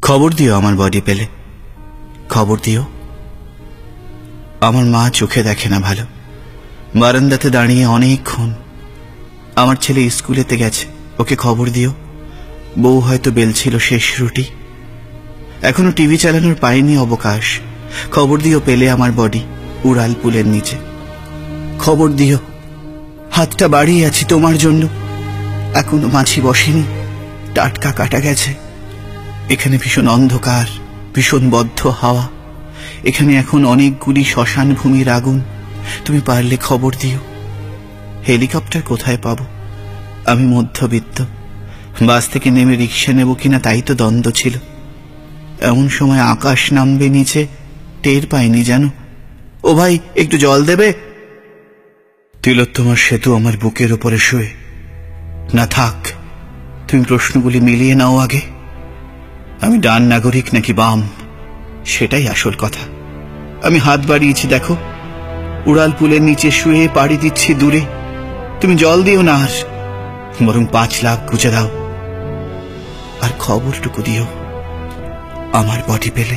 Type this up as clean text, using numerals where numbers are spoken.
খবর দিও আমার বডি পেলে, খবর দিও। আমার মা চোখে দেখে না ভালো, বারান্দাতে দাঁড়িয়ে অনেকক্ষণ। আমার ছেলে স্কুলেতে গেছে, ওকে খবর দিও। বউ হয়তো বেলছিল শেষ রুটি, এখনো টিভি চালানোর পায়নি অবকাশ। খবর দিও পেলে আমার বডি উড়াল পুলের নিচে। খবর দিও, হাতটা বাড়িয়ে আছি তোমার জন্য। এখনো মাছি বসেনি, টাটকা কাটা গেছে। এখানে ভীষণ অন্ধকার, ভীষণ বদ্ধ হাওয়া। এখানে এখন অনেকগুলি শ্মশান ভূমির আগুন। তুমি পারলে খবর দিও। হেলিকপ্টার কোথায় পাবো? আমি মধ্যবিত্ত, বাস থেকে নেমে রিক্সা নেব কিনা তাই তো দ্বন্দ্ব ছিল। এমন সময় আকাশ নামবে নিচে, টের পাইনি জানো। ও ভাই, একটু জল দেবে? তিলোত্তমার সেতু আমার বুকের ওপরে শুয়ে। না থাক, তুমি প্রশ্নগুলি মিলিয়ে নাও আগে। আমি ডান নাগরিক নাকি বাম, সেটাই আসল কথা। আমি হাত বাড়িয়েছি দেখো, উড়াল পুলের নিচে শুয়ে পাড়ি দিচ্ছি দূরে। তুমি জল দিও না আর, বরং 5 লাখ গুজে দাও। আর খবরটুকু দিও আমার বডি পেলে।